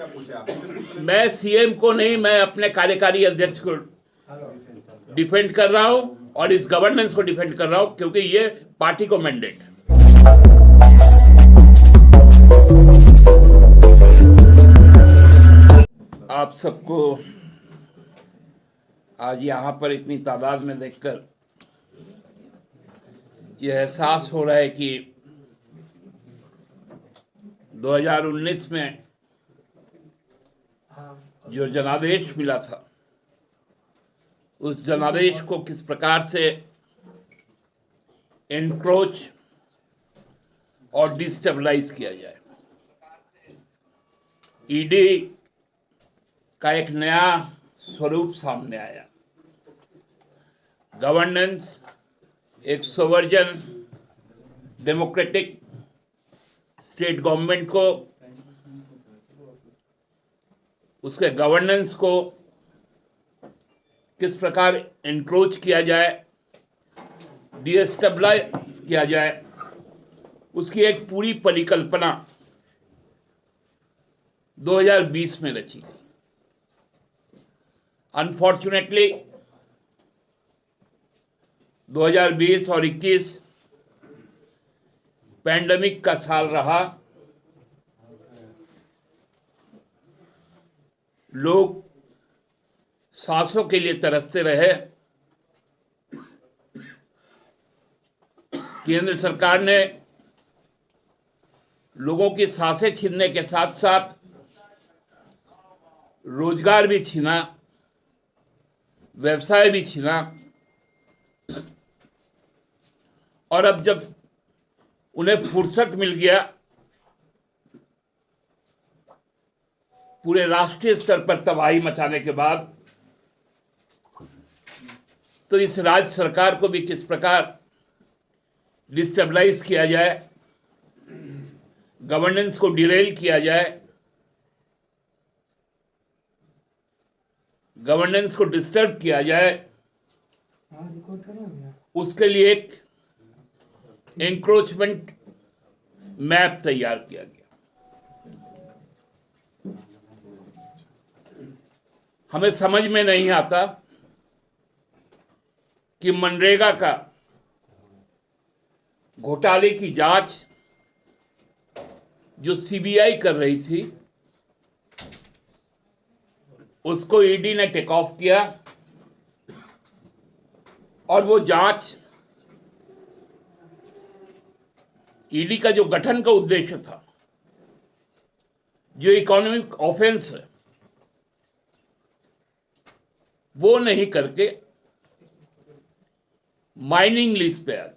क्या पूछे आपने? मैं सीएम को नहीं, मैं अपने कार्यकारी अध्यक्ष को डिफेंड कर रहा हूं और इस गवर्नेंस को डिफेंड कर रहा हूं, क्योंकि ये पार्टी को मैंडेट है। आप सबको आज यहां पर इतनी तादाद में देखकर यह एहसास हो रहा है कि 2019 में जो जनादेश मिला था, उस जनादेश को किस प्रकार से एनक्रोच और डिस्टेबलाइज किया जाए। ईडी का एक नया स्वरूप सामने आया। गवर्नेंस एक सोवर्जन डेमोक्रेटिक स्टेट गवर्नमेंट को, उसके गवर्नेंस को किस प्रकार एनक्रोच किया जाए, डिस्टेबलाइज किया जाए, उसकी एक पूरी परिकल्पना 2020 में रची गई। अनफॉर्चुनेटली 2020 और 21 पैंडेमिक का साल रहा। लोग सांसों के लिए तरसते रहे। केंद्र सरकार ने लोगों की सांसें छीनने के साथ साथ रोजगार भी छीना, व्यवसाय भी छीना, और अब जब उन्हें फुर्सत मिल गया, पूरे राष्ट्रीय स्तर पर तबाही मचाने के बाद, तो इस राज्य सरकार को भी किस प्रकार डिस्टेबलाइज किया जाए, गवर्नेंस को डिरेल किया जाए, गवर्नेंस को डिस्टर्ब किया जाए, उसके लिए एक एंक्रोचमेंट मैप तैयार किया गया। हमें समझ में नहीं आता कि मनरेगा का घोटाले की जांच जो सीबीआई कर रही थी, उसको ईडी ने टेक ऑफ किया, और वो जांच, ईडी का जो गठन का उद्देश्य था, जो इकोनॉमिक ऑफेंस है, वो नहीं करके माइनिंग लीज पे आ गया।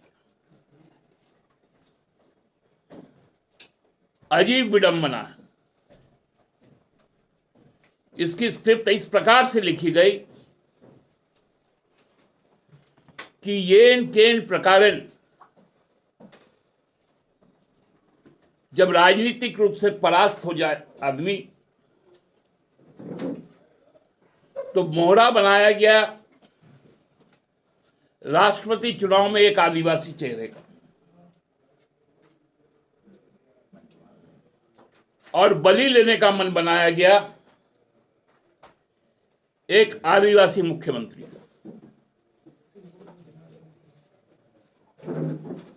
अजीब विडंबना है। इसकी स्क्रिप्ट इस प्रकार से लिखी गई कि येन केन प्रकारन, जब राजनीतिक रूप से परास्त हो जाए आदमी, तो मोहरा बनाया गया राष्ट्रपति चुनाव में एक आदिवासी चेहरे का, और बलि लेने का मन बनाया गया एक आदिवासी मुख्यमंत्री का।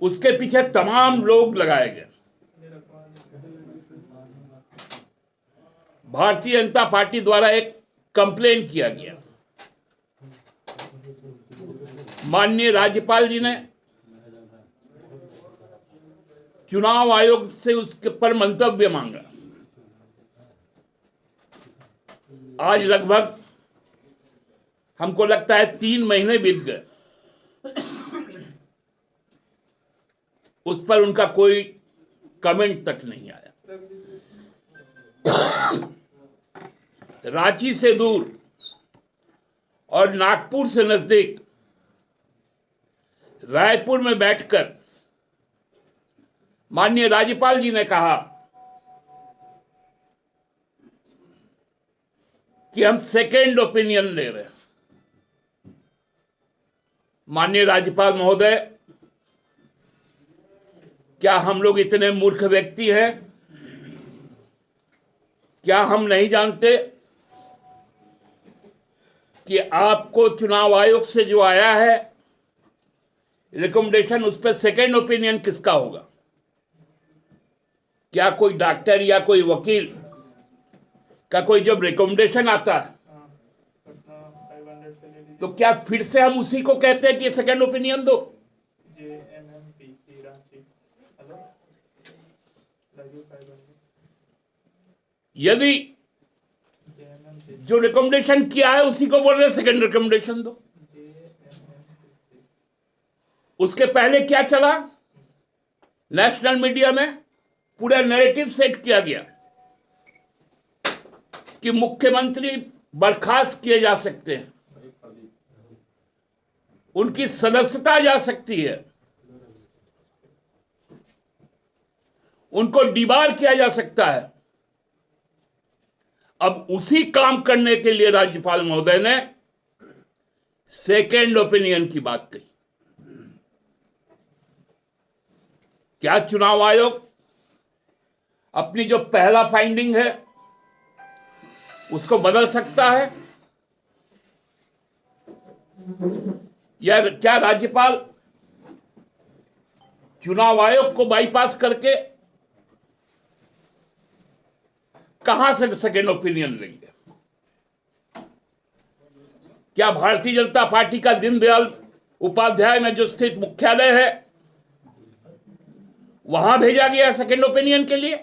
उसके पीछे तमाम लोग लगाए गए। भारतीय जनता पार्टी द्वारा एक कंप्लेन किया गया। माननीय राज्यपाल जी ने चुनाव आयोग से उसके पर मंतव्य मांगा। आज लगभग हमको लगता है 3 महीने बीत गए, उस पर उनका कोई कमेंट तक नहीं आया। रांची से दूर और नागपुर से नजदीक रायपुर में बैठकर माननीय राज्यपाल जी ने कहा कि हम सेकेंड ओपिनियन ले रहे हैं। माननीय राज्यपाल महोदय, क्या हम लोग इतने मूर्ख व्यक्ति हैं क्या हम नहीं जानते कि आपको चुनाव आयोग से जो आया है रिकमेंडेशन, उस पर सेकेंड ओपिनियन किसका होगा? क्या कोई डॉक्टर या कोई वकील का कोई जब रिकमेंडेशन आता है तो क्या फिर से हम उसी को कहते हैं कि सेकेंड ओपिनियन दो? यदि जो रिकमेंडेशन किया है उसी को बोल रहे सेकेंड रिकमेंडेशन दो। उसके पहले क्या चला? नेशनल मीडिया में पूरा नैरेटिव सेट किया गया कि मुख्यमंत्री बर्खास्त किए जा सकते हैं, उनकी सदस्यता जा सकती है, उनको डिबार किया जा सकता है। अब उसी काम करने के लिए राज्यपाल महोदय ने सेकेंड ओपिनियन की बात कही। क्या चुनाव आयोग अपनी जो पहला फाइंडिंग है उसको बदल सकता है? या क्या राज्यपाल चुनाव आयोग को बाईपास करके कहां से सेकेंड ओपिनियन लेंगे? क्या भारतीय जनता पार्टी का दीनदयाल उपाध्याय में जो स्थित मुख्यालय है वहां भेजा गया सेकेंड ओपिनियन के लिए?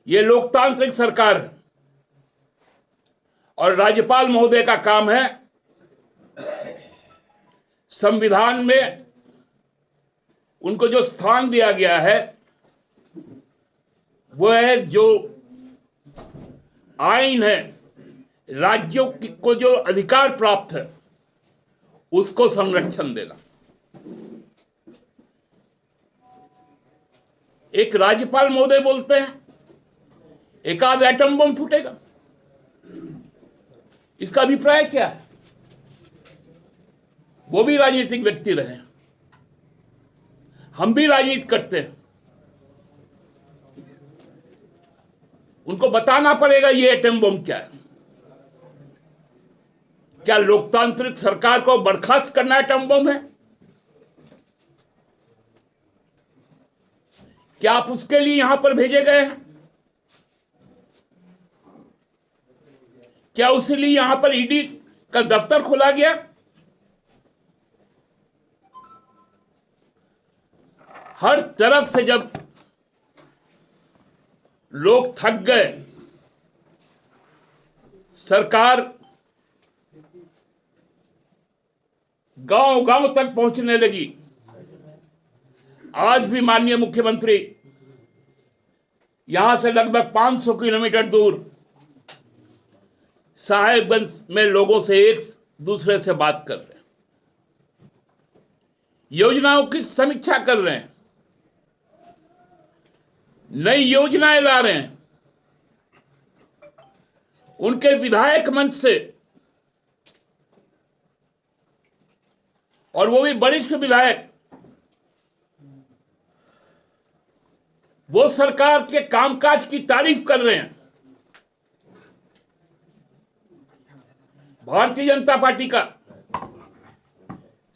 यह लोकतांत्रिक सरकार है और राज्यपाल महोदय का काम है संविधान में उनको जो स्थान दिया गया है वो है, जो आइन है, राज्यों को जो अधिकार प्राप्त है उसको संरक्षण देना। एक राज्यपाल महोदय बोलते हैं एक आध एटम बम फूटेगा, इसका अभिप्राय क्या है? वो भी राजनीतिक व्यक्ति रहे, हम भी राजनीति करते हैं, उनको बताना पड़ेगा ये एटम बम क्या है। क्या लोकतांत्रिक सरकार को बर्खास्त करना एटम बम है? क्या आप उसके लिए यहां पर भेजे गए हैं? क्या उसी लिए यहां पर ईडी का दफ्तर खोला गया? हर तरफ से जब लोग थक गए, सरकार गांव गांव तक पहुंचने लगी। आज भी माननीय मुख्यमंत्री यहां से लगभग 500 किलोमीटर दूर साहेबगंज में लोगों से एक दूसरे से बात कर रहे हैं, योजनाओं की समीक्षा कर रहे हैं, नई योजनाएं ला रहे हैं। उनके विधायक मंच से, और वो भी वरिष्ठ विधायक, वो सरकार के कामकाज की तारीफ कर रहे हैं। भारतीय जनता पार्टी का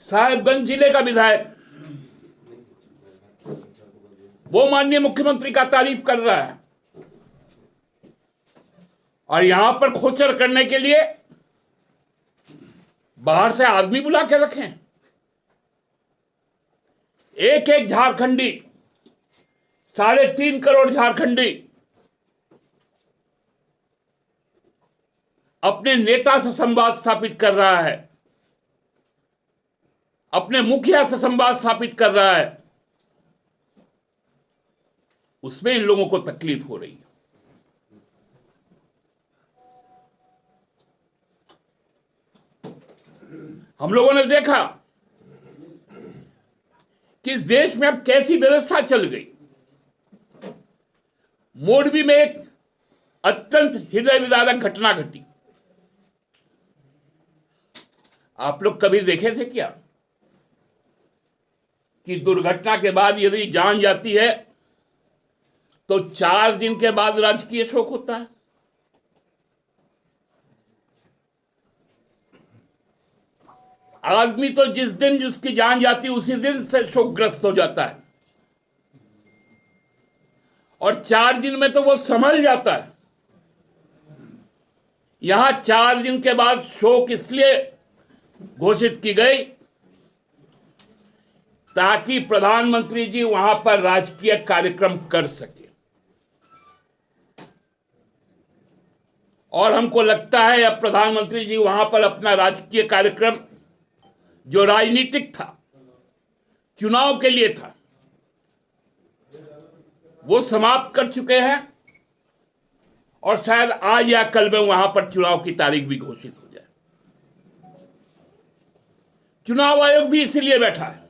साहेबगंज जिले का विधायक वो माननीय मुख्यमंत्री का तारीफ कर रहा है, और यहां पर खोचर करने के लिए बाहर से आदमी बुला के रखें। एक एक झारखंडी, 3.5 करोड़ झारखंडी अपने नेता से संवाद स्थापित कर रहा है, अपने मुखिया से संवाद स्थापित कर रहा है, उसमें इन लोगों को तकलीफ हो रही है। हम लोगों ने देखा कि इस देश में अब कैसी व्यवस्था चल गई। मोरबी में एक अत्यंत हृदय विदारक घटना घटी। आप लोग कभी देखे थे क्या कि दुर्घटना के बाद यदि जान जाती है तो 4 दिन के बाद राजकीय शोक होता है। आदमी तो जिस दिन जिसकी जान जाती उसी दिन से शोकग्रस्त हो जाता है, और 4 दिन में तो वो संभल जाता है। यहां 4 दिन के बाद शोक इसलिए घोषित की गई ताकि प्रधानमंत्री जी वहां पर राजकीय कार्यक्रम कर सके। और हमको लगता है अब प्रधानमंत्री जी वहां पर अपना राजकीय कार्यक्रम जो राजनीतिक था, चुनाव के लिए था, वो समाप्त कर चुके हैं, और शायद आज या कल में वहां पर चुनाव की तारीख भी घोषित हो जाए। चुनाव आयोग भी इसीलिए बैठा है,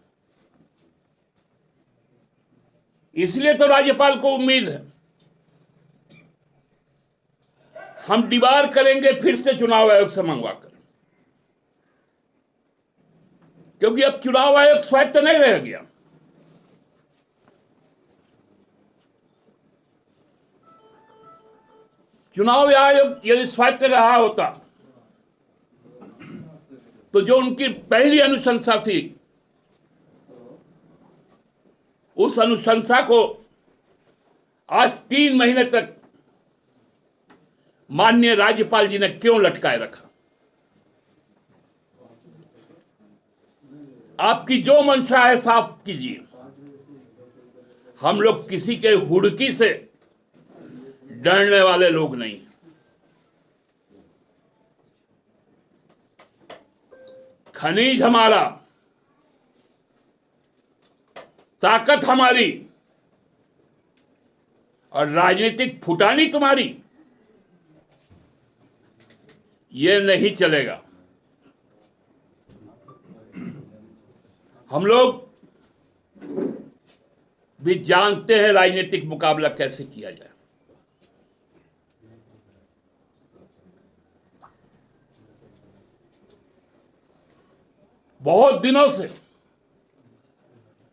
इसलिए तो राज्यपाल को उम्मीद है हम दीवार करेंगे फिर से चुनाव आयोग से मंगवाकर, क्योंकि अब चुनाव आयोग स्वायत्त नहीं रह गया। चुनाव आयोग यदि स्वायत्त रहा होता तो जो उनकी पहली अनुशंसा थी, उस अनुशंसा को आज 3 महीने तक माननीय राज्यपाल जी ने क्यों लटकाए रखा? आपकी जो मंशा है साफ कीजिए। हम लोग किसी के हुड़की से डरने वाले लोग नहीं। खनिज हमारा, ताकत हमारी, और राजनीतिक फुटानी तुम्हारी, ये नहीं चलेगा। हम लोग भी जानते हैं राजनीतिक मुकाबला कैसे किया जाए। बहुत दिनों से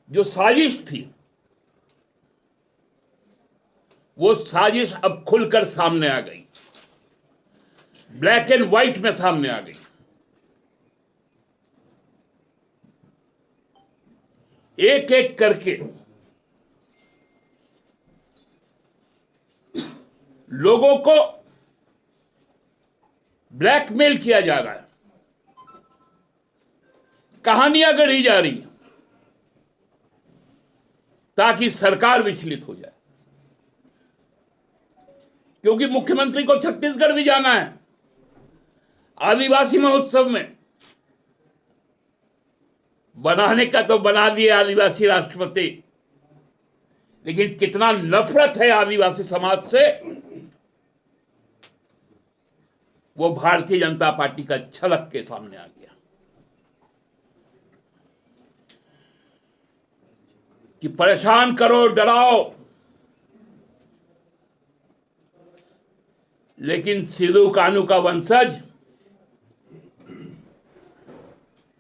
जो साजिश थी, वो साजिश अब खुलकर सामने आ गई, ब्लैक एंड व्हाइट में सामने आ गई। एक एक करके लोगों को ब्लैकमेल किया जा रहा है, कहानियां गढ़ी जा रही हैं ताकि सरकार विचलित हो जाए। क्योंकि मुख्यमंत्री को छत्तीसगढ़ भी जाना है आदिवासी महोत्सव में। बनाने का तो बना दिए आदिवासी राष्ट्रपति, लेकिन कितना नफरत है आदिवासी समाज से, वो भारतीय जनता पार्टी का झलक के सामने आ गया। कि परेशान करो, डराओ, लेकिन सिद्धू कान्हू का वंशज,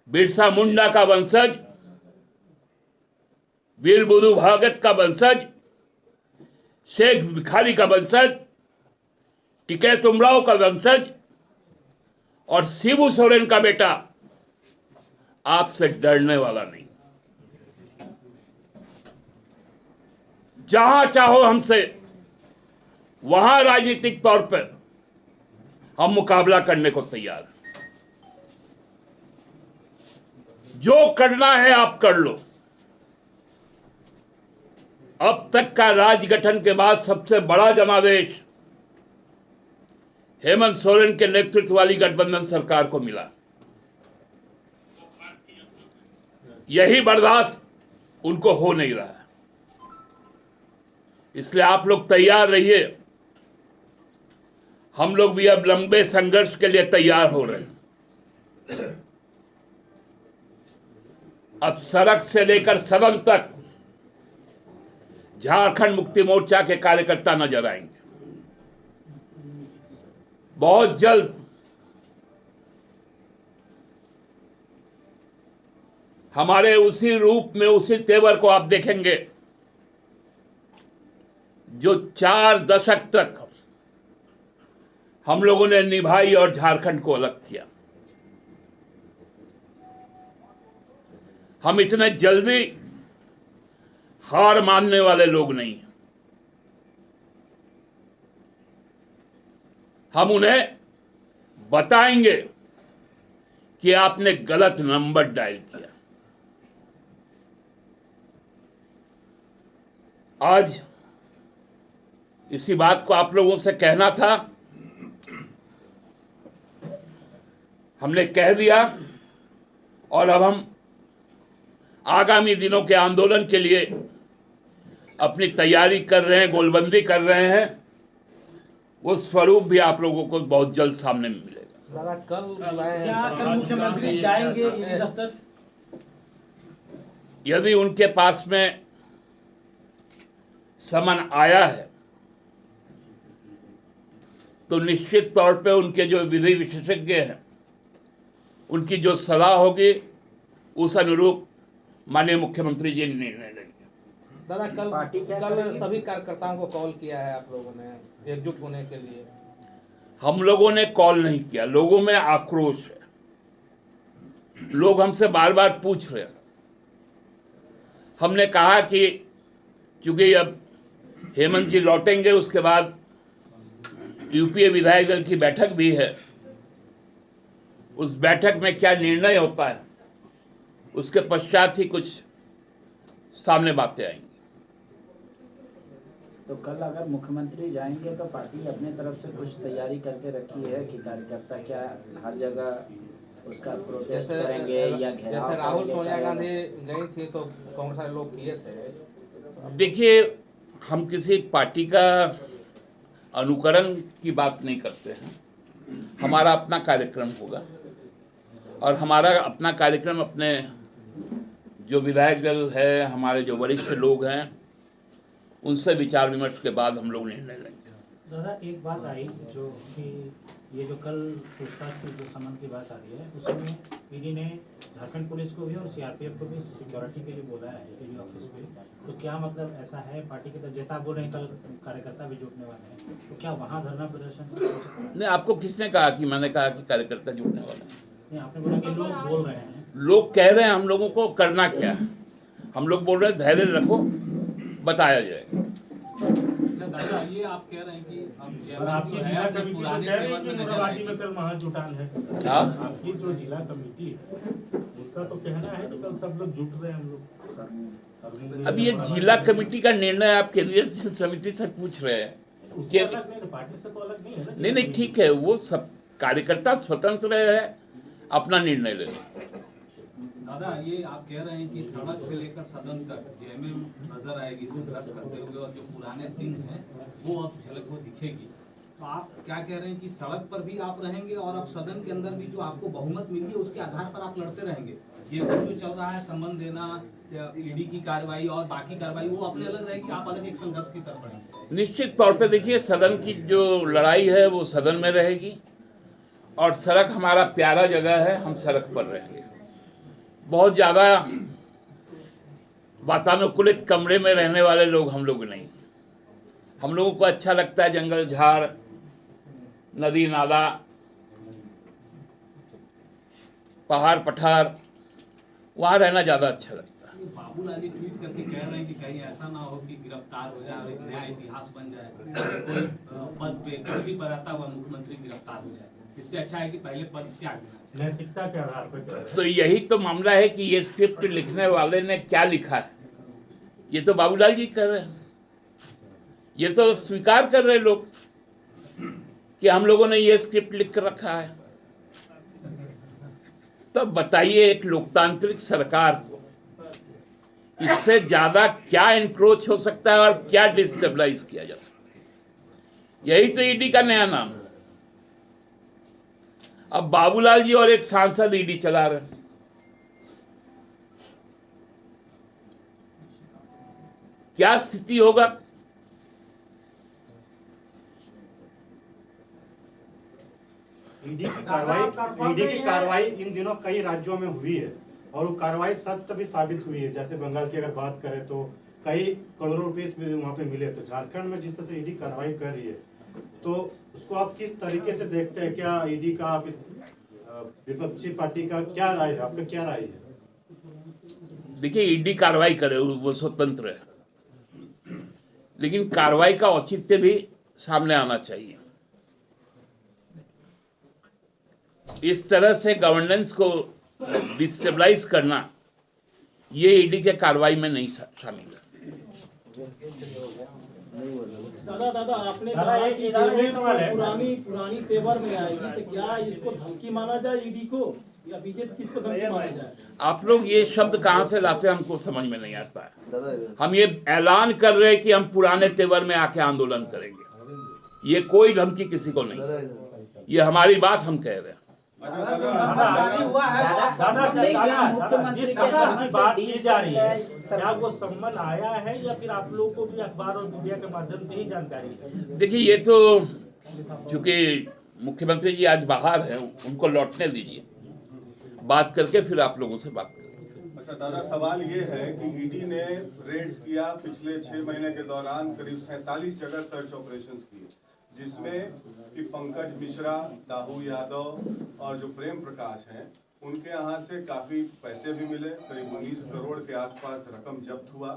बिरसा मुंडा का वंशज, वीर बुधू भागत का वंशज, शेख भिखारी का वंशज, टिकैत उमराव का वंशज और शिबू सोरेन का बेटा आपसे डरने वाला नहीं। जहां चाहो हमसे वहां राजनीतिक तौर पर हम मुकाबला करने को तैयार हैं। जो करना है आप कर लो। अब तक का राज्य गठन के बाद सबसे बड़ा जनादेश हेमंत सोरेन के नेतृत्व वाली गठबंधन सरकार को मिला। यही बर्दाश्त उनको हो नहीं रहा है। इसलिए आप लोग तैयार रहिए। हम लोग भी अब लंबे संघर्ष के लिए तैयार हो रहे हैं। अब सड़क से लेकर सदन तक झारखंड मुक्ति मोर्चा के कार्यकर्ता नजर आएंगे। बहुत जल्द हमारे उसी रूप में, उसी तेवर को आप देखेंगे जो 4 दशक तक हम लोगों ने निभाई और झारखंड को अलग किया। हम इतने जल्दी हार मानने वाले लोग नहीं हैं। हम उन्हें बताएंगे कि आपने गलत नंबर डायल किया। आज इसी बात को आप लोगों से कहना था, हमने कह दिया और अब हम आगामी दिनों के आंदोलन के लिए अपनी तैयारी कर रहे हैं, गोलबंदी कर रहे हैं। वो स्वरूप भी आप लोगों को बहुत जल्द सामने में मिलेगा। दादा कल मुख्यमंत्री जाएंगे ईडी दफ्तर? यदि उनके पास में समन आया है तो निश्चित तौर पे उनके जो विधि विशेषज्ञ हैं उनकी जो सलाह होगी उस अनुरूप माननीय मुख्यमंत्री जी निर्णय लेंगे। दादा कल सभी कार्यकर्ताओं को कॉल किया है आप लोगों ने एकजुट होने के लिए? हम लोगों ने कॉल नहीं किया, लोगों में आक्रोश है। लोग हमसे बार बार पूछ रहे हैं। हमने कहा कि चूंकि अब हेमंत जी लौटेंगे, उसके बाद यूपीए विधायक दल की बैठक भी है, उस बैठक में क्या निर्णय होता है उसके पश्चात ही कुछ सामने बातें आएंगी। तो कल अगर मुख्यमंत्री जाएंगे तो पार्टी अपने तरफ से कुछ तैयारी करके रखी है कि कार्यकर्ता क्या हर जगह उसका प्रोटेस्ट करेंगे या घेराव? जैसे राहुल सोनिया गांधी गई थी तो कांग्रेस वाले लोग किए थे। देखिए, हम किसी पार्टी का अनुकरण की बात नहीं करते हैं। हमारा अपना कार्यक्रम होगा और हमारा अपना कार्यक्रम अपने जो विधायक दल है, हमारे जो वरिष्ठ लोग हैं, उनसे विचार विमर्श के बाद हम लोग निर्णय लेंगे। दादा एक बात आई जो कि ये जो कल पूछताछ की जो समन की बात आ रही है उसमें ईडी ने झारखंड पुलिस को भी और सीआरपीएफ को भी सिक्योरिटी के लिए बोला है ईडी ऑफिस पे। तो क्या मतलब ऐसा है पार्टी की तरफ, जैसा आप बोल रहे हैं कल कार्यकर्ता भी जुटने वाले हैं, तो क्या वहाँ धरना प्रदर्शन हो सकता है? नहीं, आपको किसने कहा कि मैंने कहा कि कार्यकर्ता जुटने वाला है? नहीं, आपने बोला कि लोग बोल रहे हैं। लोग कह रहे हैं, हम लोगों को करना क्या है? हम लोग बोल रहे हैं धैर्य रखो, बताया जाएगा। दादा ये आप कह रहे हैं कि और आपकी जिला कमेटी तो कह रही है कि मोरहाबादी में कल महाजुटान है। आपकी जो जिला कमेटी है उसका तो कहना है कि कल सब लोग जुट रहे हैं हम लोग। अब ये जिला कमेटी का निर्णय आप केंद्रीय समिति से पूछ रहे हैं उससे अलग नहीं, पार्टी से तो अलग नहीं है ना? नहीं, ठीक है, वो सब कार्यकर्ता स्वतंत्र है, अपना निर्णय ले लें। दादा ये आप कह रहे हैं कि सड़क से लेकर सदन तक जेएमएम नजर आएगी संघर्ष करते हुए और जो पुराने दिन हैं वो अब झलक को दिखेगी। तो आप क्या कह रहे हैं कि सड़क पर भी आप रहेंगे और अब सदन के अंदर भी जो आपको बहुमत मिली है उसके आधार पर आप लड़ते रहेंगे? ये सब जो चल रहा है संबंध देना, ईडी की कार्रवाई और बाकी कार्रवाई, वो अपने अलग रहेगी, आप अलग एक संघर्ष की तरफ बढ़ेंगे? निश्चित तौर पे देखिए, सदन की जो लड़ाई है वो सदन में रहेगी और सड़क हमारा प्यारा जगह है, हम सड़क पर रहेंगे। बहुत ज्यादा वातानुकूलित कमरे में रहने वाले लोग हम लोग नहीं। हम लोगों को अच्छा लगता है जंगल झाड़, नदी नाला, पहाड़ पठार, वहां रहना ज्यादा अच्छा लगता है। बाबूलाल जी ट्वीट करके कह रहे हैं कि कहीं ऐसा ना हो कि गिरफ्तार हो जाए और एक नया इतिहास बन जाए, कोई पद पे कुर्सी पर रहता हुआ मुख्यमंत्री गिरफ्तार हो जाए। इससे अच्छा है कि पहले पद त्याग देना। नैतिकता के आधार पर तो यही तो मामला है कि ये स्क्रिप्ट लिखने वाले ने क्या लिखा है, ये तो बाबूलाल जी कर रहे हैं। ये तो स्वीकार कर रहे लोग कि हम लोगों ने ये स्क्रिप्ट लिख कर रखा है। तो बताइए, एक लोकतांत्रिक सरकार को इससे ज्यादा क्या एनक्रोच हो सकता है और क्या डिस्टेबलाइज किया जा सकता है? यही तो ईडी का नया नाम है। अब बाबूलाल जी और एक सांसद ईडी चला रहे हैं। क्या स्थिति होगा? ईडी की कार्रवाई इन दिनों कई राज्यों में हुई है और वो कार्रवाई सत्य भी साबित हुई है। जैसे बंगाल की अगर बात करें तो कई करोड़ों रुपए भी वहाँ पे मिले। तो झारखंड में जिस तरह से ईडी कार्रवाई कर रही है, तो उसको आप किस तरीके से देखते हैं? क्या ईडी का आप विपक्षी पार्टी का क्या राय है, आपका क्या राय है? देखिए, ईडी कार्रवाई करे वो स्वतंत्र है, लेकिन कार्रवाई का औचित्य भी सामने आना चाहिए। इस तरह से गवर्नेंस को डिस्टेबलाइज करना ये ईडी के कार्रवाई में नहीं शामिल है। दादा आपने कहा कि पुरानी तेवर में आएगी, तो क्या इसको धमकी माना जाए ईडी को, या बीजेपी किसको धमकी माना जाए? आप लोग ये शब्द कहां से लाते हैं हमको समझ में नहीं आता है। हम ये ऐलान कर रहे हैं कि हम पुराने तेवर में आके आंदोलन करेंगे, ये कोई धमकी किसी को नहीं, ये हमारी बात हम कह रहे हैं। मुख्यमंत्री के सम्मन बात से की जा रही है, क्या वो सम्मन आया है या फिर आप लोगों को भी अखबार और मीडिया के माध्यम से ही जानकारी है? देखिए, ये तो चूंकि मुख्यमंत्री जी आज बाहर हैं, उनको लौटने दीजिए, बात करके फिर आप लोगों से बात करेंगे। अच्छा दादा, सवाल ये है कि ईडी ने रेड्स किया पिछले 6 महीने के दौरान, करीब 47 जगह सर्च ऑपरेशंस किए, जिसमें कि पंकज मिश्रा, दाहू यादव और जो प्रेम प्रकाश हैं, उनके यहाँ से काफ़ी पैसे भी मिले, करीब 19 करोड़ के आसपास रकम जब्त हुआ,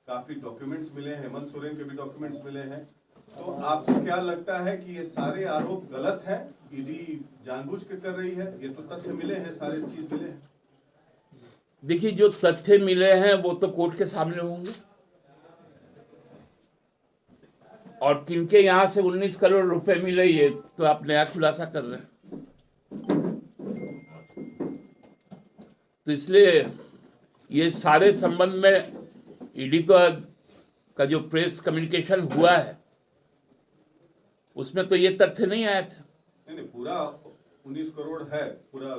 काफ़ी डॉक्यूमेंट्स मिले, हेमंत सोरेन के भी डॉक्यूमेंट्स मिले हैं। तो आपको क्या लगता है कि ये सारे आरोप गलत हैं, ईडी जानबूझ के कर रही है? ये तो तथ्य मिले हैं, सारे चीज मिले हैं। देखिए, जो तथ्य मिले हैं वो तो कोर्ट के सामने होंगे, और किनके यहाँ से 19 करोड़ रुपए मिले ये तो आप नया खुलासा कर रहे हैं। तो इसलिए ये सारे संबंध में ईडी का जो प्रेस कम्युनिकेशन हुआ है उसमें तो ये तथ्य नहीं आया था। नहीं, पूरा 19 करोड़ है, पूरा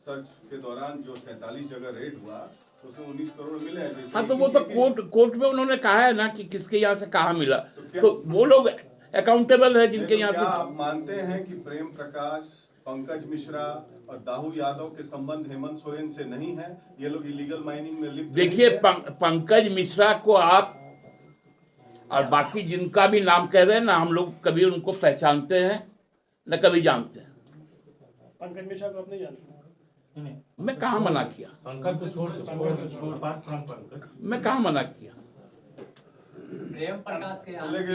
सर्च के दौरान जो 47 जगह रेड हुआ उसमें 19 करोड़ मिले हैं। हाँ, तो वो तो कोर्ट में उन्होंने कहा है ना कि किसके यहाँ से कहाँ मिला, तो वो लोग अकाउंटेबल है जिनके यहाँ से। आप मानते हैं कि प्रेम प्रकाश, पंकज मिश्रा और दाहू यादव के संबंध हेमंत सोरेन से नहीं है? ये लोग इलीगल माइनिंग में लिप्त? देखिए, पंकज मिश्रा को आप और बाकी जिनका भी नाम कह रहे हैं ना, हम लोग कभी उनको पहचानते हैं न कभी जानते हैं। पंकज मिश्रा को आप नहीं जानते? मैं कहाँ मना किया? मैं कहाँ मना किया? प्रेम प्रकाश के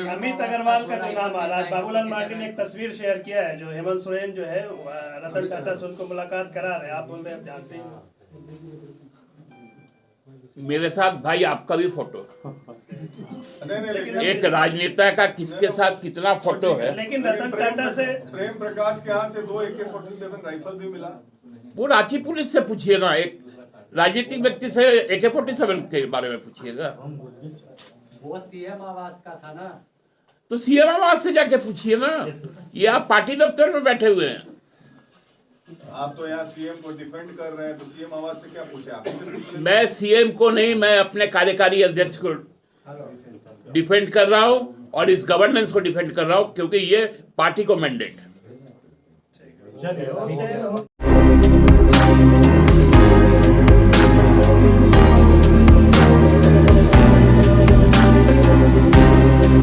अमित अग्रवाल का जो नाम आ रहा है, बाबूलाल मार्टी ने एक तस्वीर शेयर किया है जो हेमंत सोरेन जो है रतन टाटा से उनको मुलाकात करा रहे हैं, आप बोल रहे हैं आप जानते हैं। मेरे साथ भाई आपका भी फोटो, एक राजनेता का किसके साथ कितना फोटो है। लेकिन रतन टाटा से प्रेम प्रकाश के यहाँ से 2 AK-47 राइफल भी मिला। वो रांची पुलिस से पूछिएगा, एक राजनीतिक व्यक्ति से AK-47 के बारे में पूछिएगा। वो सीएम आवास का था ना, तो सीएम आवास से जाके पूछिए ना, ये आप पार्टी दफ्तर में बैठे हुए हैं। आप तो यहाँ सीएम को डिफेंड कर रहे हैं, तो सीएम आवाज से क्या पूछे आप? मैं सीएम को नहीं, मैं अपने कार्यकारी अध्यक्ष को डिफेंड कर रहा हूं और इस गवर्नेंस को डिफेंड कर रहा हूं, क्योंकि ये पार्टी को मैंडेट है।